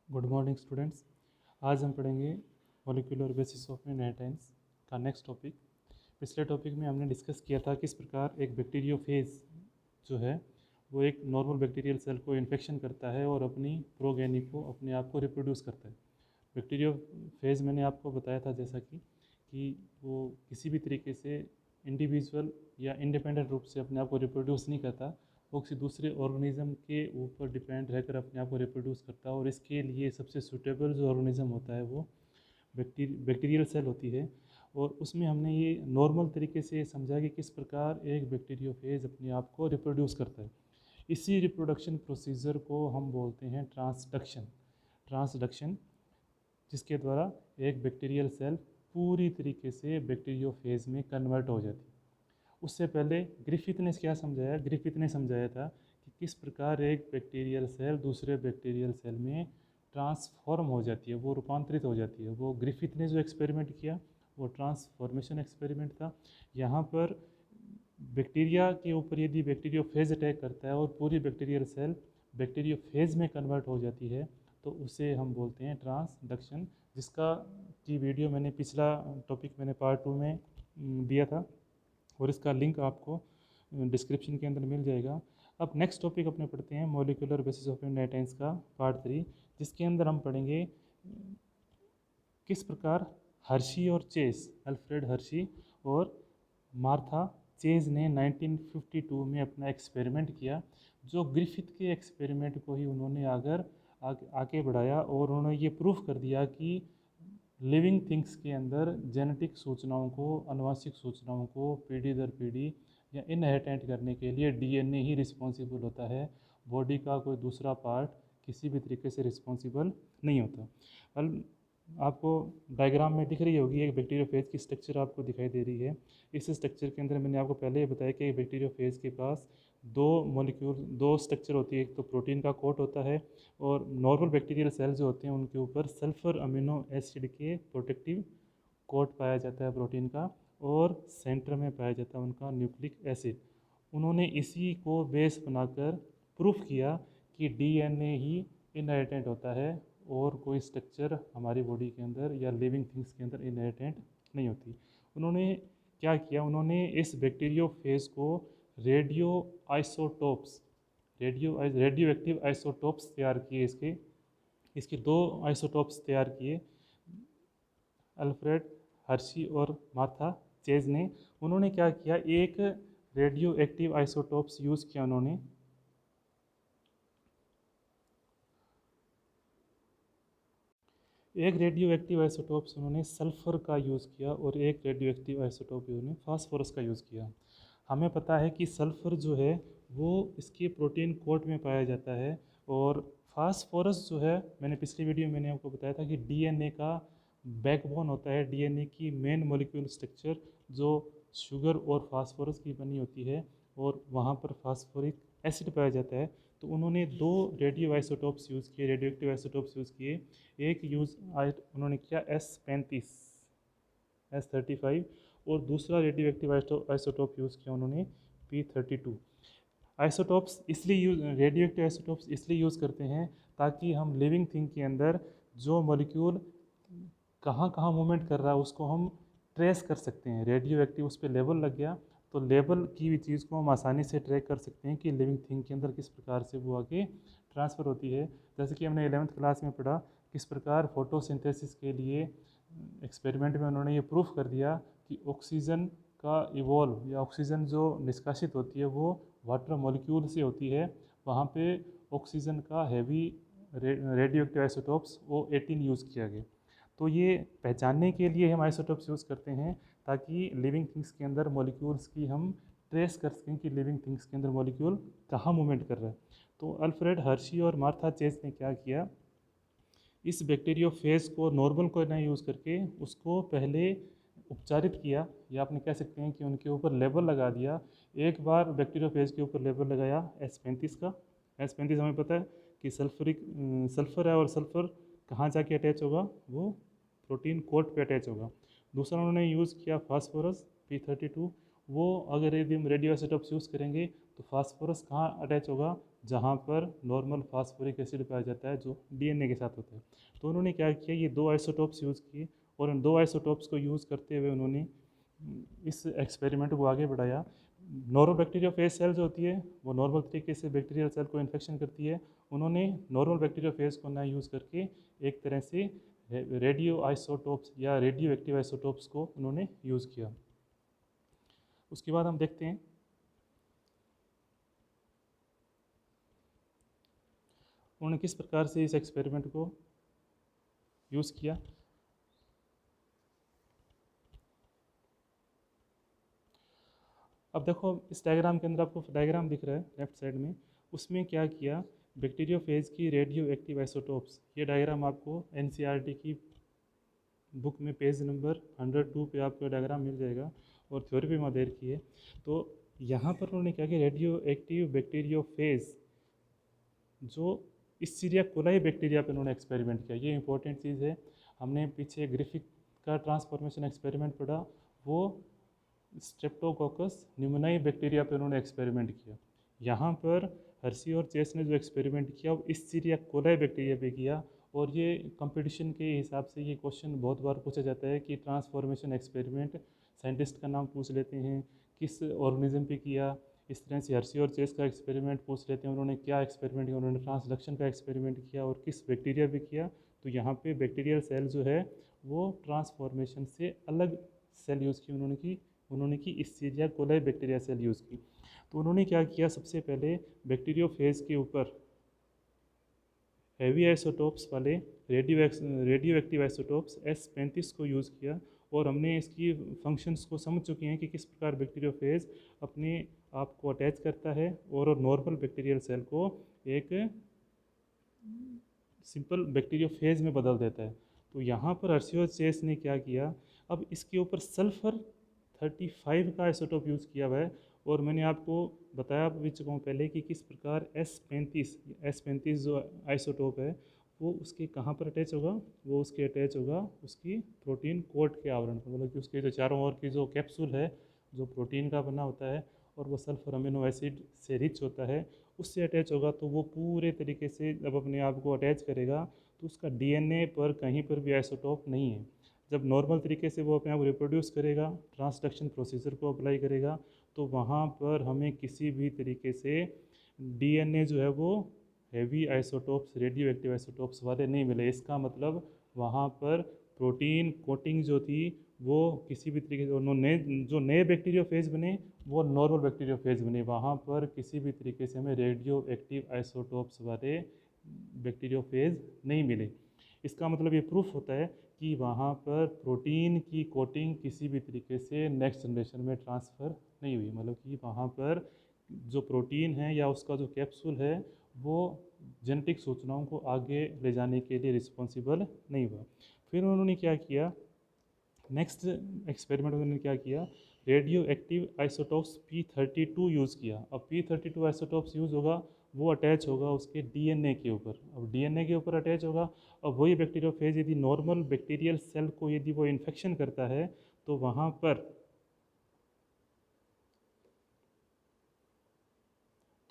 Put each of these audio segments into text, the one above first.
Good morning students. आज हम पढ़ेंगे मॉलिक्यूलर बेसिस ऑफ इनहेरिटेंस का नेक्स्ट टॉपिक। पिछले टॉपिक में हमने डिस्कस किया था किस प्रकार एक बैक्टीरियोफेज जो है वो एक नॉर्मल बैक्टीरियल सेल को इन्फेक्शन करता है और अपनी प्रोगेनी को अपने आप को रिप्रोड्यूस करता है। बैक्टीरियोफेज मैंने आपको बताया था जैसा कि वो किसी भी तरीके से इंडिविजुअल या इंडिपेंडेंट रूप से अपने आप को रिप्रोड्यूस नहीं करता, वो किसी दूसरे ऑर्गेनिज्म के ऊपर डिपेंड रहकर अपने आप को रिप्रोड्यूस करता है। और इसके लिए सबसे सूटेबल जो ऑर्गेनिज्म होता है वो बैक्टीरियल सेल होती है। और उसमें हमने ये नॉर्मल तरीके से समझा कि किस प्रकार एक बैक्टीरियोफेज अपने आप को रिप्रोड्यूस करता है। इसी रिप्रोडक्शन प्रोसीजर को हम बोलते हैं ट्रांसडक्शन, जिसके द्वारा एक बैक्टीरियल सेल पूरी तरीके से बैक्टीरियोफेज में कन्वर्ट हो जाती है। उससे पहले ग्रिफिथ ने क्या समझाया? ग्रिफिथ ने समझाया था कि किस प्रकार एक बैक्टीरियल सेल दूसरे बैक्टीरियल सेल में ट्रांसफॉर्म हो जाती है, वो रूपांतरित हो जाती है। वो ग्रिफिथ ने जो एक्सपेरिमेंट किया वो ट्रांसफॉर्मेशन एक्सपेरिमेंट था। यहाँ पर बैक्टीरिया के ऊपर यदि बैक्टीरियोफेज अटैक करता है और पूरी बैक्टीरियल सेल बैक्टीरियोफेज में कन्वर्ट हो जाती है तो उसे हम बोलते हैं ट्रांसडक्शन, जिसका की वीडियो मैंने पिछला टॉपिक मैंने पार्ट 2 में दिया था और इसका लिंक आपको डिस्क्रिप्शन के अंदर मिल जाएगा। अब नेक्स्ट टॉपिक अपने पढ़ते हैं मॉलिक्यूलर बेसिस ऑफ इनहेरिटेंस का पार्ट 3, जिसके अंदर हम पढ़ेंगे किस प्रकार हर्शी और चेस, अल्फ्रेड हर्शी और मार्था चेज ने 1952 में अपना एक्सपेरिमेंट किया, जो ग्रिफिथ के एक्सपेरिमेंट को ही उन्होंने आगे बढ़ाया और उन्होंने ये प्रूफ कर दिया कि लिविंग थिंग्स के अंदर जेनेटिक सूचनाओं को, अनुवांशिक सूचनाओं को पीढ़ी दर पीढ़ी या इनहेरिटेंट करने के लिए डीएनए ही रिस्पॉन्सिबल होता है। बॉडी का कोई दूसरा पार्ट किसी भी तरीके से रिस्पॉन्सिबल नहीं होता। आपको डायग्राम में दिख रही होगी एक बैक्टीरियोफेज की स्ट्रक्चर आपको दिखाई दे रही है। इस स्ट्रक्चर के अंदर मैंने आपको पहले ही बताया कि बैक्टीरियोफेज के पास दो स्ट्रक्चर होती है। एक तो प्रोटीन का कोट होता है और नॉर्मल बैक्टीरियल सेल जो होते हैं उनके ऊपर सल्फर अमीनो एसिड के प्रोटेक्टिव कोट पाया जाता है प्रोटीन का, और सेंटर में पाया जाता है उनका न्यूक्लिक एसिड। उन्होंने इसी को बेस बनाकर प्रूफ किया कि डीएनए ही इनहेरिटेंट होता है और कोई स्ट्रक्चर हमारी बॉडी के अंदर या लिविंग थिंग्स के अंदर इनहेरिटेंट नहीं होती। उन्होंने क्या किया? उन्होंने इस बैक्टीरियोफेज को radio isotopes radio active isotopes तैयार किए। इसके दो आइसोटोप्स तैयार किए अल्फ्रेड हर्शी और मार्था चेज ने। उन्होंने क्या किया? एक रेडियो एक्टिव आइसोटोप्स यूज़ किया उन्होंने, एक रेडियो एक्टिव आइसोटोप्स उन्होंने सल्फ़र का यूज़ किया और एक रेडियो एक्टिव आइसोटोप उन्होंने फास्फोरस का यूज़ किया। हमें पता है कि सल्फ़र जो है वो इसके प्रोटीन कोट में पाया जाता है, और फास्फोरस जो है मैंने पिछली वीडियो में मैंने आपको बताया था कि डीएनए का बैकबोन होता है। डीएनए की मेन मॉलिक्यूल स्ट्रक्चर जो शुगर और फास्फोरस की बनी होती है और वहाँ पर फास्फोरिक एसिड पाया जाता है। तो उन्होंने दो रेडियो आइसोटोप्स यूज़ किए, रेडियो एक्टिव आइसोटोप्स यूज़ किए। एक उन्होंने किया S35 और दूसरा रेडियो एक्टिव आइसोटोप यूज़ किया उन्होंने P32। Isotopes radio active isotopes इसलिए यूज़ करते हैं ताकि हम लिविंग थिंग के अंदर जो मॉलिक्यूल कहाँ कहाँ मूवमेंट कर रहा है उसको हम ट्रेस कर सकते हैं। रेडियो एक्टिव उस पर लेबल लग गया तो लेबल की भी चीज़ को हम आसानी से ट्रैक कर सकते हैं कि लिविंग थिंग के अंदर किस प्रकार से वो आगे ट्रांसफ़र होती है। जैसे कि हमने 11th क्लास में पढ़ा किस प्रकार फोटोसिंथेसिस के लिए एक्सपेरिमेंट में उन्होंने ये प्रूफ कर दिया कि ऑक्सीजन का इवॉल्व या ऑक्सीजन जो निष्कासित होती है वो वाटर मॉलिक्यूल से होती है। वहाँ पे ऑक्सीजन का heavy radio active isotopes O18 use किया गया। तो ये पहचानने के लिए हम आइसोटोप्स यूज़ करते हैं ताकि लिविंग थिंग्स के अंदर मॉलिक्यूल्स की हम ट्रेस कर सकें कि लिविंग थिंग्स के अंदर मॉलिक्यूल कहाँ मूवमेंट कर रहा है। तो अल्फ्रेड हर्शी और मार्था चेज ने क्या किया? इस बैक्टीरियोफेज को नॉर्मल को ना यूज़ करके उसको पहले उपचारित किया, या आपने कह सकते हैं कि उनके ऊपर लेबल लगा दिया। एक बार बैक्टीरियोफेज के ऊपर लेबल लगाया S35 का। S35 हमें पता है कि सल्फ़र है और सल्फ़र कहाँ जाके अटैच होगा? वो प्रोटीन कोट पे अटैच होगा। दूसरा उन्होंने यूज़ किया फास्फोरस P32। वो अगर यदि हम रेडियो आइसोटोप्स यूज़ करेंगे तो फास्फोरस कहाँ अटैच होगा? जहाँ पर नॉर्मल फास्फोरिक एसिड पाया जाता है जो डीएनए के साथ होता है। तो उन्होंने क्या किया, ये दो आइसोटोप्स यूज़ किए और उन दो आइसोटोप्स को यूज़ करते हुए उन्होंने इस एक्सपेरिमेंट को आगे बढ़ाया। नॉर्मल बैक्टीरियोफेज सेल जो होती है वो नॉर्मल तरीके से बैक्टीरियल सेल को इन्फेक्शन करती है। उन्होंने नॉर्मल बैक्टीरियोफेज को ना यूज़ करके एक तरह से रेडियो आइसोटोप्स या रेडियो एक्टिव आइसोटोप्स को उन्होंने यूज़ किया। उसके बाद हम देखते हैं उन्होंने किस प्रकार से इस एक्सपेरिमेंट को यूज़ किया। अब देखो इस डायग्राम के अंदर आपको डायग्राम दिख रहा है लेफ्ट साइड में, उसमें क्या किया, बैक्टीरियोफेज की रेडियो एक्टिव आइसोटोप्स, ये डायग्राम आपको एनसीईआरटी की बुक में पेज नंबर 102 पे आपको डायग्राम मिल जाएगा और थ्योरी भी मदेर की है। तो यहाँ पर उन्होंने क्या किया, रेडियो एक्टिव बैक्टीरियोफेज जो इस्चीरिया कोलाई बैक्टीरिया पर उन्होंने एक्सपेरिमेंट किया। ये इंपॉर्टेंट चीज़ है, हमने पीछे ग्रिफिथ का ट्रांसफॉर्मेशन एक्सपेरिमेंट पढ़ा, वो स्ट्रेप्टोकोकस न्यूमोनाई बैक्टीरिया पर उन्होंने एक्सपेरिमेंट किया। यहाँ पर हर्सी और चेस ने जो एक्सपेरिमेंट किया वो इस्चीरिया कोलाई बैक्टीरिया पे किया। और ये कंपटीशन के हिसाब से ये क्वेश्चन बहुत बार पूछा जाता है कि ट्रांसफॉर्मेशन एक्सपेरिमेंट साइंटिस्ट का नाम पूछ लेते हैं, किस ऑर्गेनिज्म पे किया। इस तरह से हर्सी और चेस का एक्सपेरिमेंट पूछ लेते हैं, उन्होंने क्या एक्सपेरिमेंट किया, उन्होंने ट्रांसडक्शन का एक्सपेरिमेंट किया और किस बैक्टीरिया पे किया। तो यहाँ पे बैक्टीरियल सेल जो है वो ट्रांसफॉर्मेशन से अलग सेल यूज़ की उन्होंने की इस्चीरिया कोलाई बैक्टीरिया सेल यूज़ की। तो उन्होंने क्या किया, सबसे पहले बैक्टीरियोफेज के ऊपर हैवी आइसोटोप्स वाले रेडियो एक्टिव आइसोटोप्स S35 को यूज़ किया। और हमने इसकी फंक्शंस को समझ चुके हैं कि किस प्रकार बैक्टीरियोफेज अपने आप को अटैच करता है और नॉर्मल बैक्टीरियल सेल को एक सिंपल बैक्टीरियोफेज में बदल देता है। तो यहाँ पर हर्सी और चेस ने क्या किया, अब इसके ऊपर सल्फर 35 का आइसोटोप यूज़ किया हुआ है। और मैंने आपको बताया भी चुका हूँ पहले कि किस प्रकार S35 जो आइसोटोप है वो उसके कहाँ पर अटैच होगा, वो उसके अटैच होगा उसकी प्रोटीन कोट के आवरण पर, मतलब कि उसके जो चारों ओर की जो कैप्सूल है जो प्रोटीन का बना होता है और वो सल्फर अमीनो एसिड से रिच होता है, उससे अटैच होगा। तो वो पूरे तरीके से जब अपने आप को अटैच करेगा तो उसका डीएनए पर कहीं पर भी आइसोटोप नहीं है। जब नॉर्मल तरीके से वो अपने आप रिप्रोड्यूस करेगा, ट्रांसडक्शन प्रोसीजर को अप्लाई करेगा, तो वहाँ पर हमें किसी भी तरीके से डीएनए जो है वो heavy isotopes radio active isotopes वाले नहीं मिले। इसका मतलब वहाँ पर प्रोटीन कोटिंग जो थी वो किसी भी तरीके से जो नए बैक्टीरियोफेज बने वो नॉर्मल बैक्टीरियोफेज बने, वहाँ पर किसी भी तरीके से हमें रेडियो एक्टिव आइसोटोप्स वाले बैक्टीरियोफेज नहीं मिले। इसका मतलब ये प्रूफ होता है कि वहाँ पर प्रोटीन की कोटिंग किसी भी तरीके से नेक्स्ट जनरेशन में ट्रांसफ़र नहीं हुई, मतलब कि वहाँ पर जो प्रोटीन है या उसका जो कैप्सूल है वो जेनेटिक सूचनाओं को आगे ले जाने के लिए रिस्पॉन्सिबल नहीं हुआ। फिर उन्होंने क्या किया, नेक्स्ट एक्सपेरिमेंट उन्होंने क्या किया, radio active isotopes P32 use किया। अब P32 आइसोटोप्स यूज़ होगा, वो अटैच होगा उसके डीएनए के ऊपर। अब डीएनए के ऊपर अटैच होगा, अब वही बैक्टीरियोफेज यदि नॉर्मल बैक्टीरियल सेल को यदि वो इन्फेक्शन करता है तो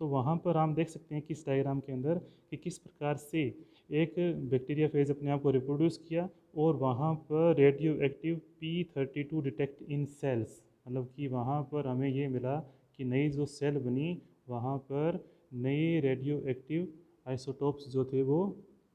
वहाँ पर हम देख सकते हैं कि इस डायग्राम के अंदर कि किस प्रकार से एक बैक्टीरिया फेज अपने आप को रिप्रोड्यूस किया और वहाँ पर रेडियो एक्टिव P32 डिटेक्ट इन सेल्स, मतलब कि वहाँ पर हमें ये मिला कि नई जो सेल बनी वहाँ पर नए रेडियो एक्टिव आइसोटोप्स जो थे वो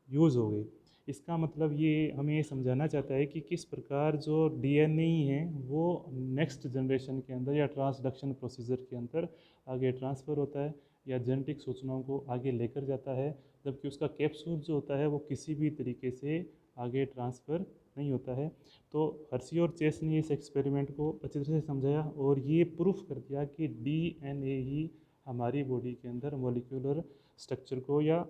यूज़ हो गए। इसका मतलब ये हमें ये समझाना चाहता है कि किस प्रकार जो डीएनए है वो नेक्स्ट जनरेशन के अंदर या ट्रांसडक्शन प्रोसीजर के अंदर आगे ट्रांसफ़र होता है या जेनेटिक सूचनाओं को आगे लेकर जाता है, जबकि उसका कैप्सूल जो होता है वो किसी भी तरीके से आगे ट्रांसफ़र नहीं होता है। तो हर्सी और चेस ने इस एक्सपेरिमेंट को अच्छी तरह से समझाया और ये प्रूफ कर दिया कि डीएनए ही हमारी बॉडी के अंदर मॉलिक्यूलर स्ट्रक्चर को या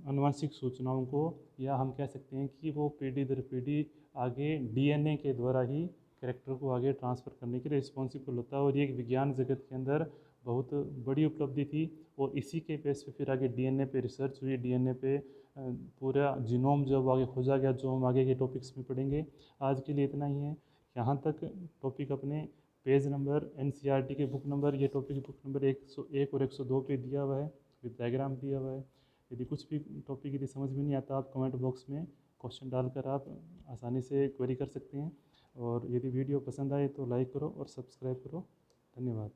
आनुवंशिक सूचनाओं को, या हम कह सकते हैं कि वो पीढ़ी दर पीढ़ी आगे डीएनए के द्वारा ही कैरेक्टर को आगे ट्रांसफ़र करने के लिए रिस्पॉन्सिबल होता है। और ये एक विज्ञान जगत के अंदर बहुत बड़ी उपलब्धि थी और इसी के बेस पे फिर आगे डीएनए पे रिसर्च हुई, डीएनए पे पूरा जीनोम जब आगे खोजा गया जो हम आगे के टॉपिक्स में पढ़ेंगे। आज के लिए इतना ही है, यहाँ तक टॉपिक अपने पेज नंबर एनसीईआरटी के बुक नंबर, ये टॉपिक बुक नंबर 101 और 102 पे दिया हुआ है। विद डायग्राम दिया हुआ है। यदि कुछ भी टॉपिक यदि समझ में नहीं आता, आप कमेंट बॉक्स में क्वेश्चन डालकर आप आसानी से क्वेरी कर सकते हैं। और यदि वीडियो पसंद आए तो लाइक करो और सब्सक्राइब करो। धन्यवाद।